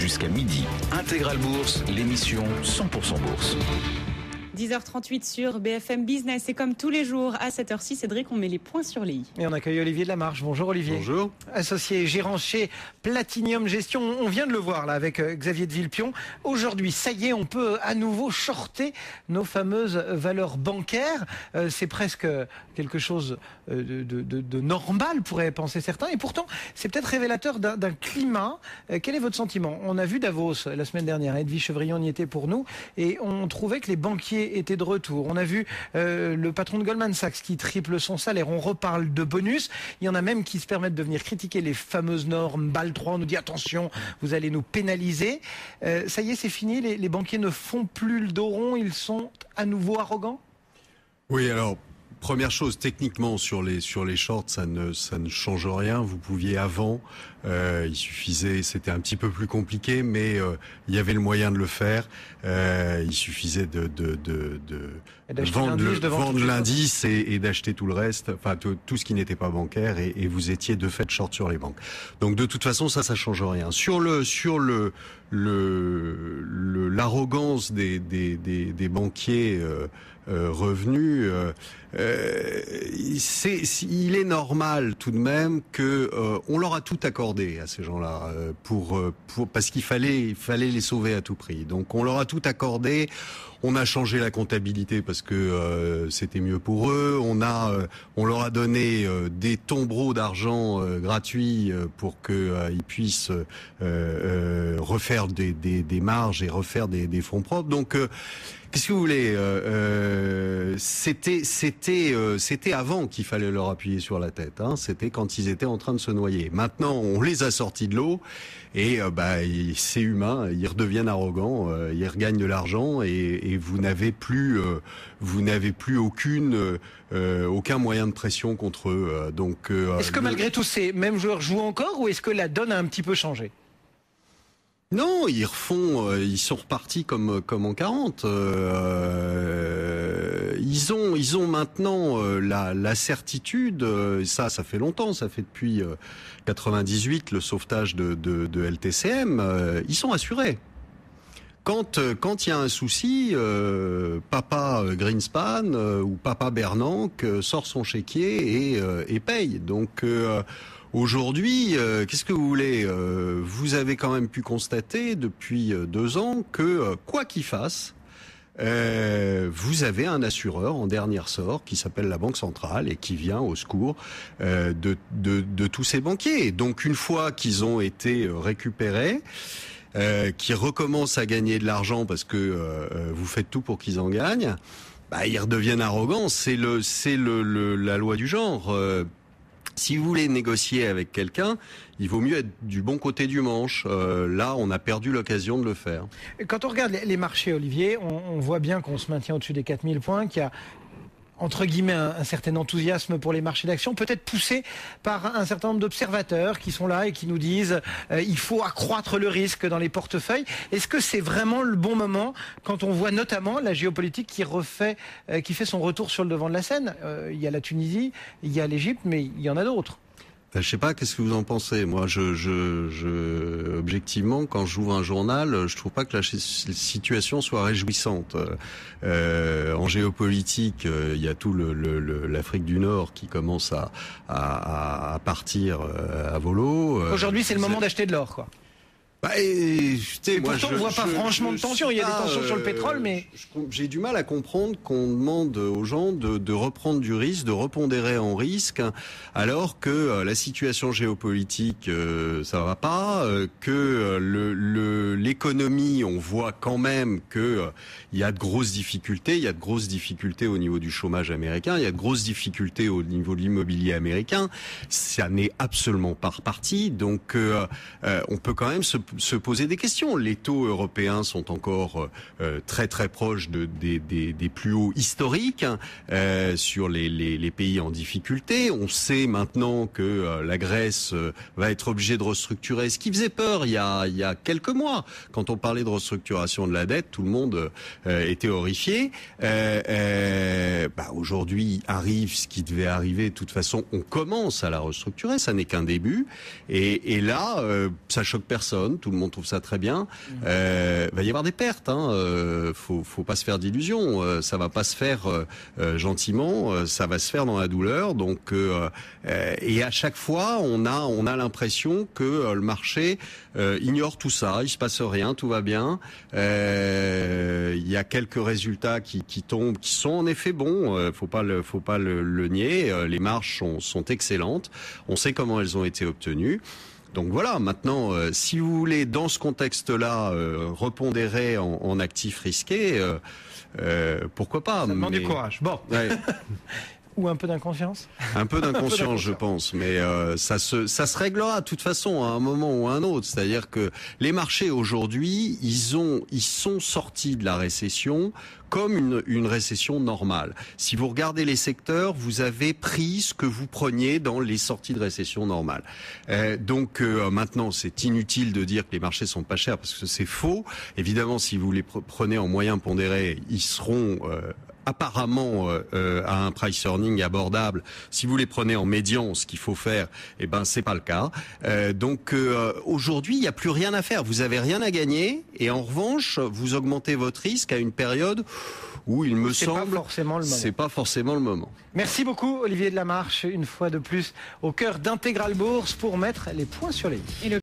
Jusqu'à midi, Intégral Bourse, l'émission 100% Bourse. 10h38 sur BFM Business. Et comme tous les jours, à cette heure-ci, Cédric, on met les points sur les i. Et on accueille Olivier de la Marche. Bonjour Olivier. Bonjour. Associé gérant chez Platinium Gestion. On vient de le voir là avec Xavier de Villepion. Aujourd'hui, ça y est, on peut à nouveau shorter nos fameuses valeurs bancaires. C'est presque quelque chose de normal, pourraient penser certains. Et pourtant, c'est peut-être révélateur d'un climat. Quel est votre sentiment ? On a vu Davos la semaine dernière. Edwige Chevrillon y était pour nous. Et on trouvait que les banquiers étaient de retour. On a vu le patron de Goldman Sachs qui triple son salaire. On reparle de bonus. Il y en a même qui se permettent de venir critiquer les fameuses normes BAL 3. On nous dit attention, vous allez nous pénaliser. Ça y est, c'est fini. Les banquiers ne font plus le dos rond. Ils sont à nouveau arrogants. Oui, alors première chose, techniquement sur les shorts, ça ne change rien. Vous pouviez avant, il suffisait, c'était un petit peu plus compliqué, mais il y avait le moyen de le faire. Il suffisait de vendre l'indice et d'acheter tout le reste, enfin tout ce qui n'était pas bancaire, et vous étiez de fait short sur les banques. Donc de toute façon, ça change rien. Sur l'arrogance des banquiers revenus, il est normal tout de même que on leur a tout accordé à ces gens-là parce qu'il fallait les sauver à tout prix. Donc on leur a tout accordé. On a changé la comptabilité parce que c'était mieux pour eux. On leur a donné des tombereaux d'argent gratuits pour qu'ils puissent refaire des marges et refaire des fonds propres. Donc qu'est-ce que vous voulez ? C'était avant qu'il fallait leur appuyer sur la tête. C'était quand ils étaient en train de se noyer. Maintenant, on les a sortis de l'eau et c'est humain. Ils redeviennent arrogants, ils regagnent de l'argent et vous n'avez plus aucun moyen de pression contre eux. Donc, est-ce que malgré tout ces mêmes joueurs jouent encore ou est-ce que la donne a un petit peu changé ? Non, ils sont repartis comme en 40. Ils ont maintenant la certitude, ça fait longtemps, ça fait depuis 98 le sauvetage de LTCM, ils sont assurés. Quand il y a un souci, papa Greenspan ou papa Bernanke sort son chéquier et paye. Donc aujourd'hui, qu'est-ce que vous voulez ? Vous avez quand même pu constater depuis 2 ans que quoi qu'il fasse, vous avez un assureur en dernier ressort qui s'appelle la Banque Centrale et qui vient au secours de tous ces banquiers. Donc une fois qu'ils ont été récupérés, qui recommencent à gagner de l'argent parce que vous faites tout pour qu'ils en gagnent, ils redeviennent arrogants. C'est la loi du genre. Si vous voulez négocier avec quelqu'un, il vaut mieux être du bon côté du manche. Là, on a perdu l'occasion de le faire. Quand on regarde les marchés, Olivier, on voit bien qu'on se maintient au-dessus des 4000 points, qu'il y a entre guillemets un certain enthousiasme pour les marchés d'actions, peut-être poussé par un certain nombre d'observateurs qui sont là et qui nous disent il faut accroître le risque dans les portefeuilles. Est-ce que c'est vraiment le bon moment quand on voit notamment la géopolitique qui fait son retour sur le devant de la scène ? Il y a la Tunisie, il y a l'Égypte, mais il y en a d'autres. Je sais pas, qu'est-ce que vous en pensez ? Moi, objectivement, quand j'ouvre un journal, je trouve pas que la situation soit réjouissante. En géopolitique, il y a tout l'Afrique du Nord qui commence à partir à volo. Aujourd'hui, c'est le moment d'acheter de l'or, quoi. Pourtant, on voit pas franchement de tension. Il y a des tensions sur le pétrole, mais j'ai du mal à comprendre qu'on demande aux gens de reprendre du risque, de repondérer en risque, alors que la situation géopolitique ça va pas, que l'économie, on voit quand même que il y a de grosses difficultés. Il y a de grosses difficultés au niveau du chômage américain. Il y a de grosses difficultés au niveau de l'immobilier américain. Ça n'est absolument pas reparti. Donc, on peut quand même se poser des questions. Les taux européens sont encore très très proches des plus hauts historiques sur les pays en difficulté. On sait maintenant que la Grèce va être obligée de restructurer, ce qui faisait peur il y a quelques mois. Quand on parlait de restructuration de la dette, tout le monde était horrifié. Aujourd'hui arrive ce qui devait arriver. De toute façon, on commence à la restructurer. Ça n'est qu'un début. Et là, ça choque personne tout le monde trouve ça très bien. Va y avoir des pertes. Faut pas se faire d'illusions. Ça va pas se faire gentiment. Ça va se faire dans la douleur. Donc et à chaque fois, on a l'impression que le marché ignore tout ça. Il se passe rien, tout va bien. Il y a quelques résultats qui tombent, qui sont en effet bons. Faut pas le nier. Les marges sont excellentes. On sait comment elles ont été obtenues. Donc voilà, maintenant, si vous voulez, dans ce contexte-là, repondérer en actifs risqués, pourquoi pas. Ça demande du courage. Bon. Ouais. Ou un peu d'inconscience. Un peu d'inconscience, je pense, mais ça se réglera de toute façon à un moment ou à un autre. C'est-à-dire que les marchés aujourd'hui, ils sont sortis de la récession comme une récession normale. Si vous regardez les secteurs, vous avez pris ce que vous preniez dans les sorties de récession normale. Donc maintenant, c'est inutile de dire que les marchés sont pas chers parce que c'est faux. Évidemment, si vous les prenez en moyen pondéré, ils seront apparemment à un price earning abordable. Si vous les prenez en médian, ce qu'il faut faire, eh ben c'est pas le cas. Donc aujourd'hui, il n'y a plus rien à faire. Vous avez rien à gagner et en revanche, vous augmentez votre risque à une période où il me semble c'est pas forcément le moment. Merci beaucoup Olivier Delamarche, une fois de plus au cœur d'Intégral Bourse pour mettre les points sur les i.